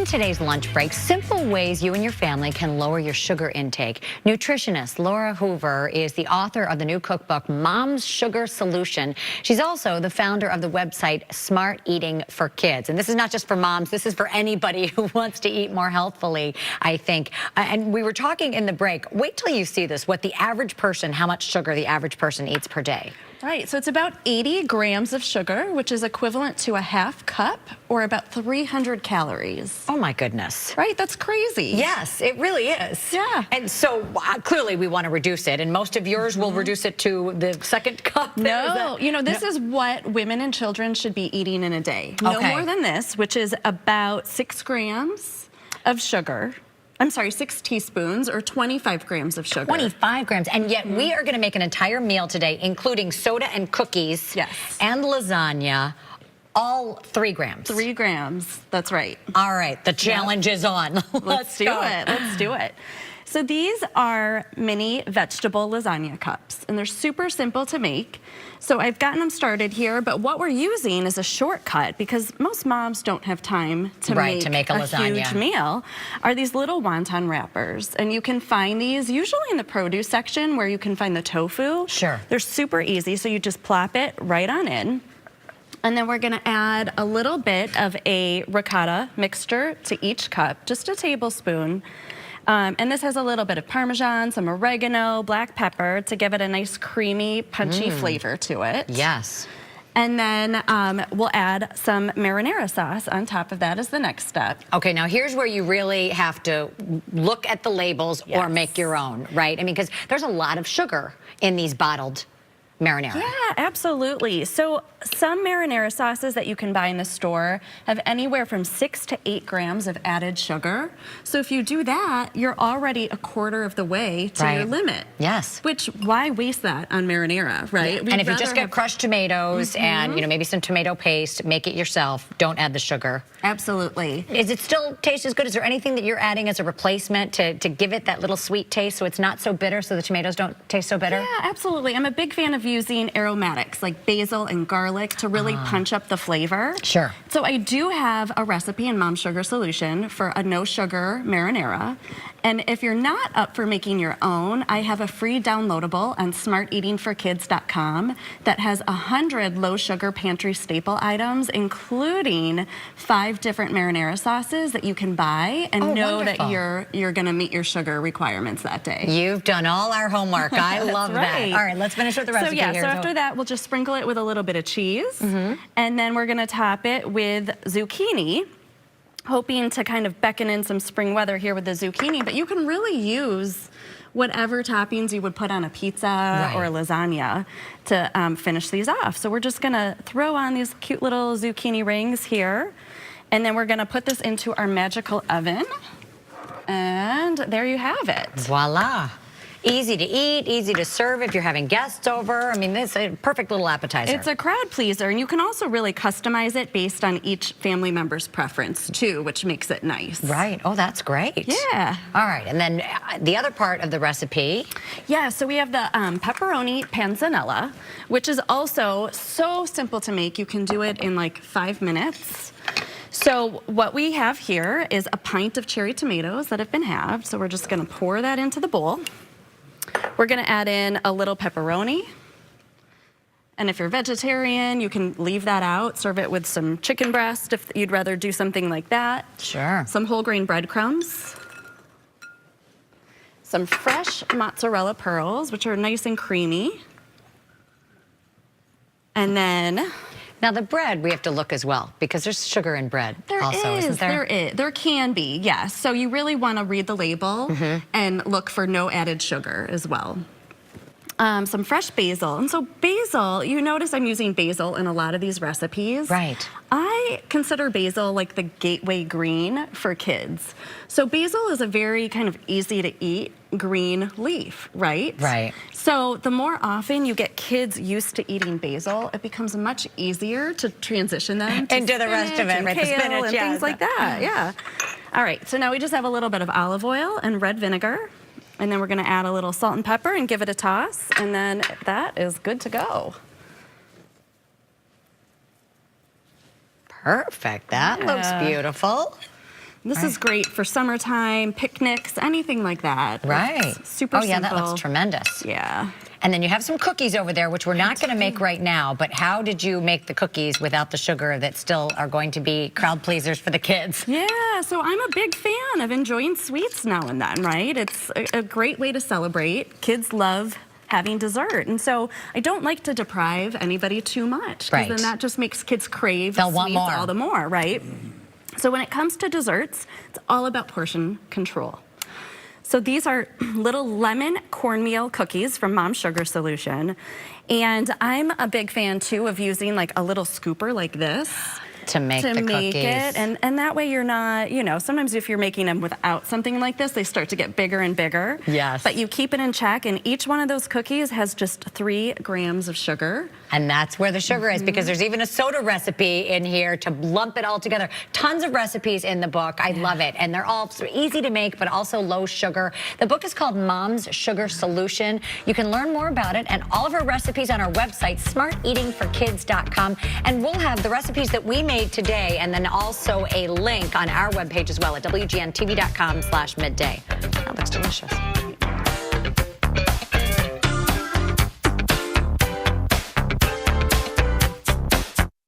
In today's lunch break, simple ways you and your family can lower your sugar intake. Nutritionist Laura Hoover is the author of the new cookbook, Mom's Sugar Solution. She's also the founder of the website Smart Eating for Kids. And this is not just for moms, this is for anybody who wants to eat more healthfully, I think. And we were talking in the break, wait till you see this, what the average person, how much sugar the average person eats per day. Right, so it's about 80 grams of sugar, which is equivalent to a half cup or about 300 calories. Oh my goodness. Right, that's crazy. Yes, it really is. Yeah. And so clearly we want to reduce it, and most of yours will reduce it to the second cup. No, you know, this is what women and children should be eating in a day. No more than this, which is about 6 grams of sugar. I'm sorry, 6 teaspoons or 25 grams of sugar. 25 grams. And yet we are going to make an entire meal today, including soda and cookies and lasagna, all 3 grams. 3 grams, that's right. All right, the challenge is on. Let's do it. Let's do it. So these are mini vegetable lasagna cups, and they're super simple to make. So I've gotten them started here, but what we're using is a shortcut because most moms don't have time to make a lasagna. Huge meal, are these little wonton wrappers. And you can find these usually in the produce section where you can find the tofu. Sure. They're super easy, so you just plop it right on in. And then we're gonna add a little bit of a ricotta mixture to each cup, just a tablespoon. And this has a little bit of Parmesan, some oregano, black pepper to give it a nice creamy, punchy flavor to it. Yes. And then we'll add some marinara sauce on top of that as the next step. Okay, now here's where you really have to look at the labels or make your own, right? I mean, because there's a lot of sugar in these bottled marinara. Yeah, absolutely. So some marinara sauces that you can buy in the store have anywhere from 6 to 8 grams of added sugar. So if you do that, you're already a quarter of the way to your limit. Yes. Which, why waste that on marinara, right? Yeah. And if you just get crushed tomatoes and, you know, maybe some tomato paste, make it yourself. Don't add the sugar. Absolutely. Is it still taste as good? Is there anything that you're adding as a replacement to give it that little sweet taste so it's not so bitter, so the tomatoes don't taste so bitter? Yeah, absolutely. I'm a big fan of using aromatics like basil and garlic to really punch up the flavor. Sure. So I do have a recipe in Mom's Sugar Solution for a no sugar marinara. And if you're not up for making your own, I have a free downloadable on smarteatingforkids.com that has 100 low sugar pantry staple items, including 5 different marinara sauces that you can buy and know that you're gonna meet your sugar requirements that day. You've done all our homework. I love that. All right, let's finish with the recipe here. So after that, we'll just sprinkle it with a little bit of cheese, and then we're gonna top it with zucchini, hoping to kind of beckon in some spring weather here with the zucchini, but you can really use whatever toppings you would put on a pizza or a lasagna to finish these off. So we're just gonna throw on these cute little zucchini rings here, and then we're gonna put this into our magical oven, and there you have it. Voila. Easy to eat, easy to serve if you're having guests over. I mean, this is a perfect little appetizer. It's a crowd pleaser, and you can also really customize it based on each family member's preference, too, which makes it nice. Right. Oh, that's great. Yeah. All right. And then the other part of the recipe. Yeah, so we have the pepperoni panzanella, which is also so simple to make. You can do it in like 5 minutes. So what we have here is a pint of cherry tomatoes that have been halved. So we're just going to pour that into the bowl. We're gonna add in a little pepperoni. And if you're vegetarian, you can leave that out. Serve it with some chicken breast if you'd rather do something like that. Sure. Some whole grain breadcrumbs. Some fresh mozzarella pearls, which are nice and creamy. And then... Now the bread, we have to look as well, because there's sugar in bread isn't there? There can be, yes. So you really want to read the label and look for no added sugar as well. Some fresh basil. And so basil, you notice I'm using basil in a lot of these recipes. Right. I consider basil like the gateway green for kids. So basil is a very kind of easy to eat green leaf, right? Right. So the more often you get kids used to eating basil, it becomes much easier to transition them to into the rest of it, right? The spinach, and things like that, yeah. All right, so now we just have a little bit of olive oil and red vinegar. And then we're gonna add a little salt and pepper and give it a toss, and then that is good to go. Perfect, that looks beautiful. This is great for summertime, picnics, anything like that. Right. It's super yeah, simple. that looks tremendous. Yeah. And then you have some cookies over there, which we're not going to make right now. But how did you make the cookies without the sugar that still are going to be crowd pleasers for the kids? Yeah, so I'm a big fan of enjoying sweets now and then, right? It's a great way to celebrate. Kids love having dessert. And so I don't like to deprive anybody too much. Right. Because then that just makes kids crave They'll sweets want more. all the more, right? So when it comes to desserts, it's all about portion control. So these are little lemon cornmeal cookies from Mom's Sugar Solution. And I'm a big fan too of using like a little scooper like this. To make the cookies. It. And that way you're not, you know, sometimes if you're making them without something like this, they start to get bigger and bigger. Yes. But you keep it in check, and each one of those cookies has just 3 grams of sugar. And that's where the sugar is, because there's even a soda recipe in here to lump it all together. Tons of recipes in the book. I love it. And they're all easy to make, but also low sugar. The book is called Mom's Sugar Solution. You can learn more about it and all of our recipes on our website, smarteatingforkids.com. And we'll have the recipes that we made today, and then also a link on our webpage as well at WGNTV.com/midday. That looks delicious.